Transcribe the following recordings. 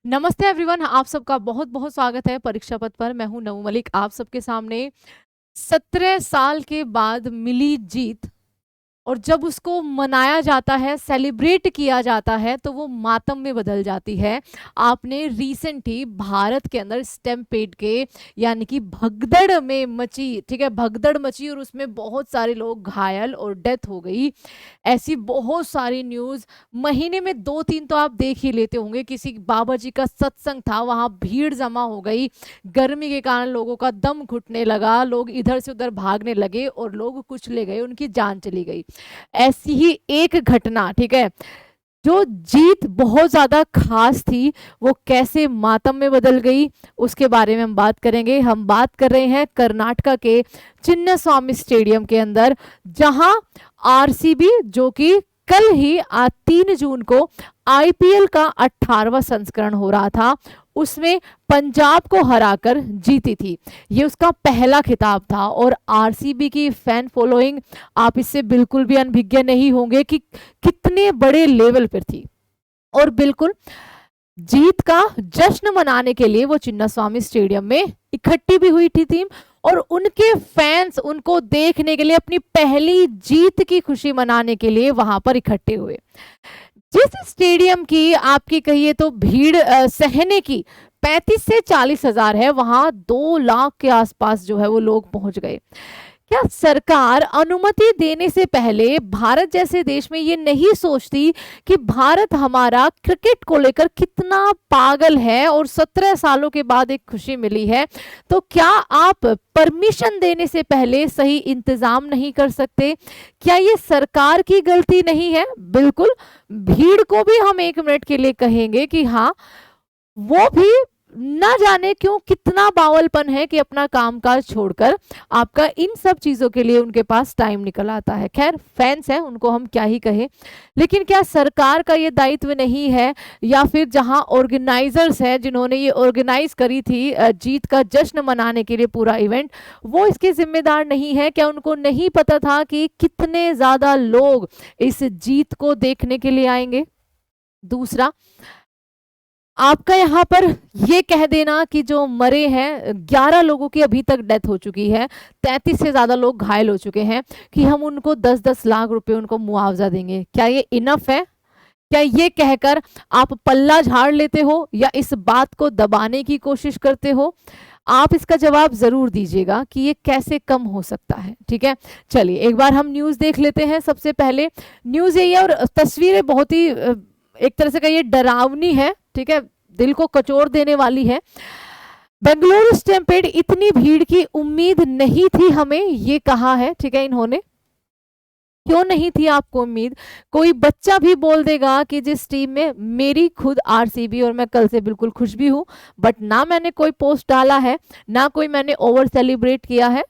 नमस्ते एवरीवन, आप सबका बहुत बहुत स्वागत है परीक्षा पथ पर। मैं हूं नवू मलिक, आप सबके सामने 17 साल के बाद मिली जीत और जब उसको मनाया जाता है, सेलिब्रेट किया जाता है, तो वो मातम में बदल जाती है। आपने रिसेंट ही भारत के अंदर स्टैम्पेड के यानी कि भगदड़ में मची, ठीक है, भगदड़ मची और उसमें बहुत सारे लोग घायल और डेथ हो गई। ऐसी बहुत सारी न्यूज़ महीने में 2-3 तो आप देख ही लेते होंगे। किसी बाबा जी का सत्संग था, वहाँ भीड़ जमा हो गई, गर्मी के कारण लोगों का दम घुटने लगा, लोग इधर से उधर भागने लगे और लोग कुचले गए, उनकी जान चली गई। ऐसी ही एक घटना, ठीक है, जो जीत बहुत ज्यादा खास थी, वो कैसे मातम में बदल गई, उसके बारे में हम बात करेंगे। हम बात कर रहे हैं कर्नाटका के चिन्ना स्वामी स्टेडियम के अंदर, जहां आरसीबी, जो कि कल ही 3 जून को आईपीएल का 18वां संस्करण हो रहा था, उसमें पंजाब को हराकर जीती थी। ये उसका पहला खिताब था और आरसीबी की फैन फॉलोइंग, आप इससे बिल्कुल भी अनभिज्ञ नहीं होंगे कि कितने बड़े लेवल पर थी। और बिल्कुल जीत का जश्न मनाने के लिए वो चिन्नास्वामी स्टेडियम में इकट्ठी भी हुई थी टीम, और उनके फैंस उनको देखने के लिए, अपनी पहली जीत की खुशी मनाने के लिए वहां पर इकट्ठे हुए। जिस स्टेडियम की आपकी कहिए तो भीड़ सहने की 35 से 40 हजार है, वहां 2 लाख के आसपास जो है वो लोग पहुंच गए। क्या सरकार अनुमति देने से पहले भारत जैसे देश में ये नहीं सोचती कि भारत हमारा क्रिकेट को लेकर कितना पागल है और 17 सालों के बाद एक खुशी मिली है? तो क्या आप परमिशन देने से पहले सही इंतजाम नहीं कर सकते? क्या ये सरकार की गलती नहीं है? बिल्कुल, भीड़ को भी हम 1 मिनट के लिए कहेंगे कि हाँ, वो भी ना जाने क्यों कितना बावलपन है कि अपना कामकाज छोड़कर आपका इन सब चीजों के लिए उनके पास टाइम निकल आता है। खैर, फैंस हैं, उनको हम क्या ही कहें, लेकिन क्या सरकार का ये दायित्व नहीं है, या फिर जहां ऑर्गेनाइजर्स हैं, जिन्होंने ये ऑर्गेनाइज करी थी जीत का जश्न मनाने के लिए पूरा इवेंट, वो इसके जिम्मेदार नहीं है? क्या उनको नहीं पता था कि कितने ज्यादा लोग इस जीत को देखने के लिए आएंगे? दूसरा, आपका यहाँ पर ये कह देना कि जो मरे हैं, 11 लोगों की अभी तक डेथ हो चुकी है, 33 से ज्यादा लोग घायल हो चुके हैं, कि हम उनको 10-10 लाख रुपए उनको मुआवजा देंगे, क्या ये इनफ है? क्या ये कहकर आप पल्ला झाड़ लेते हो या इस बात को दबाने की कोशिश करते हो? आप इसका जवाब जरूर दीजिएगा कि ये कैसे कम हो सकता है। ठीक है, चलिए एक बार हम न्यूज देख लेते हैं। सबसे पहले न्यूज यही है, और तस्वीरें बहुत ही एक तरह से कहिए डरावनी है, ठीक है, दिल को कचोर देने वाली है। बेंगलुरु स्टैम्पेड, इतनी भीड़ की उम्मीद नहीं थी हमें, ये कहा है, ठीक है, इन्होंने। क्यों नहीं थी आपको उम्मीद? कोई बच्चा भी बोल देगा कि जिस टीम में मेरी खुद आरसीबी, और मैं कल से बिल्कुल खुश भी हूं, बट ना मैंने कोई पोस्ट डाला है, ना कोई मैंने ओवर सेलिब्रेट किया है,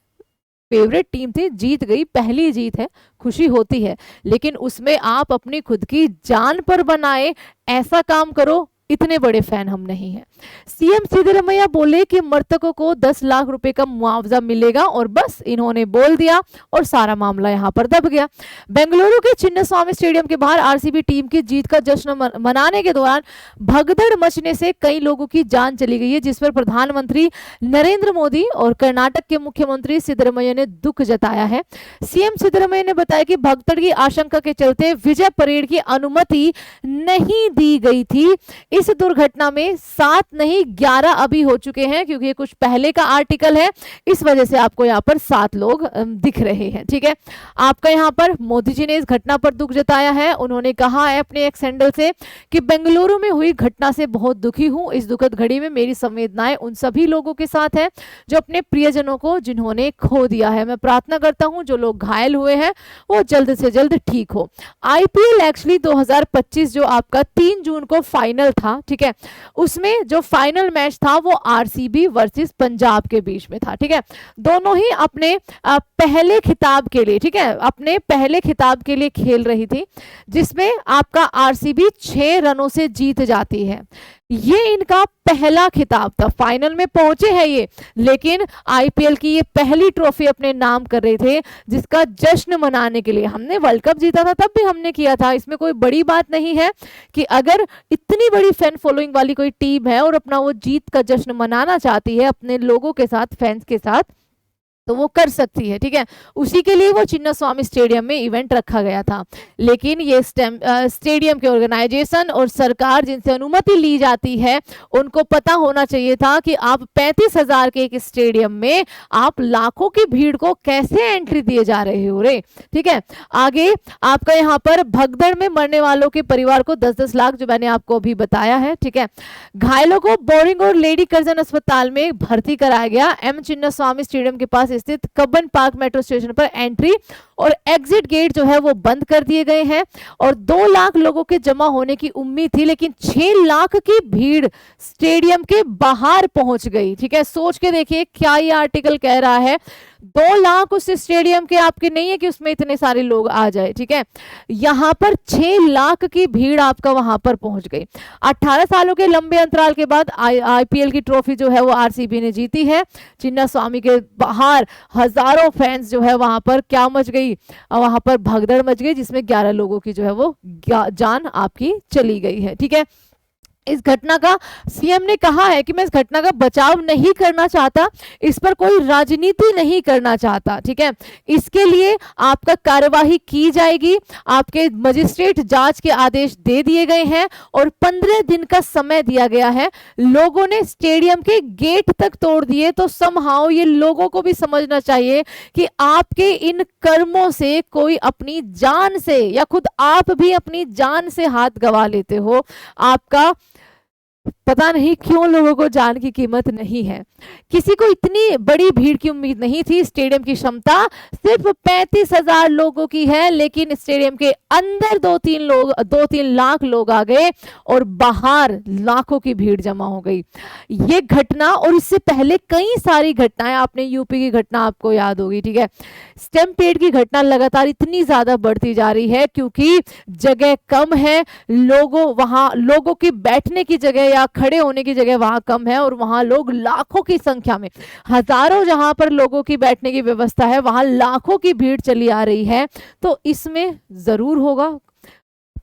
फेवरेट टीम थी, जीत गई, पहली जीत है, खुशी होती है, लेकिन उसमें आप अपनी खुद की जान पर बनाए ऐसा काम करो, इतने बड़े फैन हम नहीं हैं। सीएम सिद्धरामैया बोले कि मृतकों को 10 लाख रुपए का मुआवजा मिलेगा, और बस इन्होंने बोल दिया और सारा मामला यहां पर दब गया। बेंगलुरु के चिन्नास्वामी स्टेडियम के बाहर आरसीबी टीम की जीत का जश्न मनाने के दौरान भगदड़ मचने से कई लोगों की जान चली गई है, जिस पर प्रधानमंत्री नरेंद्र मोदी और कर्नाटक के मुख्यमंत्री सिद्धरामैया ने दुख जताया है। सीएम सिद्धरामैया ने बताया कि भगदड़ की आशंका के चलते विजय परेड की अनुमति नहीं दी गई थी। इस दुर्घटना में 7 नहीं 11 अभी हो चुके हैं, क्योंकि ये कुछ पहले का आर्टिकल है, इस वजह से आपको यहाँ पर 7 लोग दिख रहे हैं। ठीक है, आपका यहाँ पर मोदी जी ने इस घटना पर दुख जताया है। उन्होंने कहा है अपने एक हैंडल से कि बेंगलुरु में हुई घटना से बहुत दुखी हूं, इस दुखद घड़ी में मेरी संवेदनाएं उन सभी लोगों के साथ है जो अपने प्रियजनों को जिन्होंने खो दिया है। मैं प्रार्थना करता हूं जो लोग घायल हुए हैं वो जल्द से जल्द ठीक हो। आईपीएल एक्चुअली 2025 जो आपका 3 जून को फाइनल था, ठीक है, उसमें जो फाइनल मैच था वो आरसीबी वर्सेस पंजाब के बीच में था। ठीक है, दोनों ही अपने पहले खिताब के लिए, ठीक है, अपने पहले खिताब के लिए खेल रही थी, जिसमें आपका आरसीबी 6 रनों से जीत जाती है। ये इनका पहला खिताब था। फाइनल में पहुंचे हैं ये, लेकिन आईपीएल की ये पहली ट्रॉफी अपने नाम कर रहे थे, जिसका जश्न मनाने के लिए हमने वर्ल्ड कप जीता था, तब भी हमने किया था। इसमें कोई बड़ी बात नहीं है कि अगर इतनी बड़ी फैन फॉलोइंग वाली कोई टीम है और अपना वो जीत का जश्न मनाना चाहती है अपने लोगों के साथ, फैंस के साथ, तो वो कर सकती है, ठीक है। उसी के लिए वो चिन्नास्वामी स्टेडियम में इवेंट रखा गया था। लेकिन ये स्टेडियम के ऑर्गेनाइजेशन और सरकार जिनसे अनुमति ली जाती है, उनको पता होना चाहिए था कि आप 35,000 के एक स्टेडियम में आप लाखों की भीड़ को कैसे एंट्री दिए जा रहे हो रे, ठीक है। आगे आपका यहाँ पर भगदड़ में मरने वालों के परिवार को 10-10 लाख, जो मैंने आपको अभी बताया है, ठीक है। घायलों को बोरिंग और लेडी कर्जन अस्पताल में भर्ती कराया गया। एम चिन्नास्वामी स्टेडियम के पास स्थित कब्बन पार्क मेट्रो स्टेशन पर एंट्री और एग्जिट गेट जो है वो बंद कर दिए गए हैं। और 2 लाख लोगों के जमा होने की उम्मीद थी, लेकिन 6 लाख की भीड़ स्टेडियम के बाहर पहुंच गई, ठीक है। सोच के देखिए क्या ये आर्टिकल कह रहा है। 2 लाख उस स्टेडियम के आपके नहीं है कि उसमें इतने सारे लोग आ जाए, ठीक है। यहां पर 6 लाख की भीड़ आपका वहां पर पहुंच गई। 18 सालों के लंबे अंतराल के बाद आईपीएल की ट्रॉफी जो है वो आरसीबी ने जीती है। चिन्नास्वामी के बाहर हजारों फैंस जो है वहां पर क्या मच गई, वहां पर भगदड़ मच गई, जिसमें 11 लोगों की जो है वो जान आपकी चली गई है, ठीक है। इस घटना का सीएम ने कहा है कि मैं इस घटना का बचाव नहीं करना चाहता, इस पर कोई राजनीति नहीं करना चाहता, ठीक है। इसके लिए आपका कार्यवाही की जाएगी। आपके मजिस्ट्रेट जांच के आदेश दे दिए गए हैं और 15 दिन का समय दिया गया है। लोगों ने स्टेडियम के गेट तक तोड़ दिए, तो समहाउ ये लोगों को भी समझना चाहिए कि आपके इन कर्मों से कोई अपनी जान से, या खुद आप भी अपनी जान से हाथ गंवा लेते हो। आपका पता नहीं क्यों लोगों को जान की कीमत नहीं है। किसी को इतनी बड़ी भीड़ की उम्मीद नहीं थी। स्टेडियम की क्षमता सिर्फ 35,000 लोगों की है, लेकिन स्टेडियम के अंदर 2-3 लाख लोग आ गए और बाहर लाखों की भीड़ जमा हो गई। ये घटना और इससे पहले कई सारी घटनाएं, आपने यूपी की घटना आपको याद होगी, ठीक है। स्टैम्पेड की घटना लगातार इतनी ज्यादा बढ़ती जा रही है क्योंकि जगह कम है, लोगों की बैठने की जगह या खड़े होने की जगह वहां कम है, और वहां लोग लाखों की संख्या में, हजारों जहां पर लोगों की बैठने की व्यवस्था है, वहां लाखों की भीड़ चली आ रही है। तो इसमें जरूर होगा।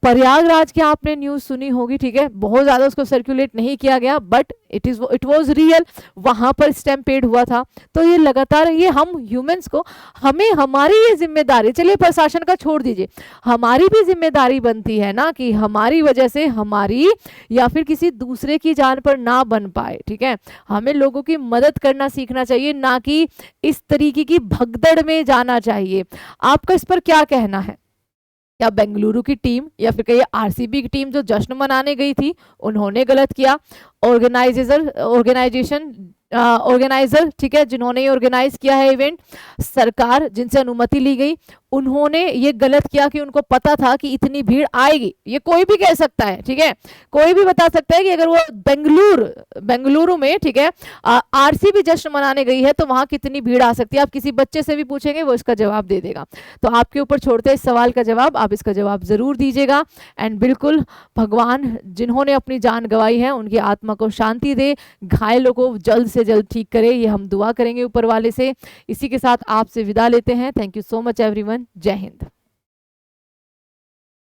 प्रयागराज की आपने न्यूज सुनी होगी, ठीक है। बहुत ज्यादा उसको सर्कुलेट नहीं किया गया, बट इट वाज रियल। वहां पर स्टैम्पेड हुआ था। तो ये लगातार ये हम ह्यूमंस को, हमें हमारी ये जिम्मेदारी, चलिए प्रशासन का छोड़ दीजिए, हमारी भी जिम्मेदारी बनती है ना कि हमारी वजह से हमारी या फिर किसी दूसरे की जान पर ना बन पाए, ठीक है। हमें लोगों की मदद करना सीखना चाहिए, ना कि इस तरीके की भगदड़ में जाना चाहिए। आपका इस पर क्या कहना है? या बेंगलुरु की टीम या फिर कहिए आरसीबी की टीम जो जश्न मनाने गई थी, उन्होंने गलत किया? ऑर्गेनाइजर, ठीक है, जिन्होंने ऑर्गेनाइज किया है इवेंट, सरकार जिनसे अनुमति ली गई, उन्होंने ये गलत किया कि उनको पता था कि इतनी भीड़ आएगी। ये कोई भी कह सकता है, ठीक है। कोई भी बता सकता है कि अगर वो बेंगलुरु में, ठीक है, आरसीबी जश्न मनाने गई है तो वहां कितनी भीड़ आ सकती है। आप किसी बच्चे से भी पूछेंगे, वो इसका जवाब दे देगा। तो आपके ऊपर छोड़ते हैं इस सवाल का जवाब, आप इसका जवाब जरूर दीजिएगा। एंड बिल्कुल भगवान जिन्होंने अपनी जान गंवाई है उनकी आत्मा को शांति दे, घायलों को जल्द से जल्द ठीक करे, ये हम दुआ करेंगे ऊपर वाले से। इसी के साथ आपसे विदा लेते हैं। Thank you so much everyone. जय हिंद।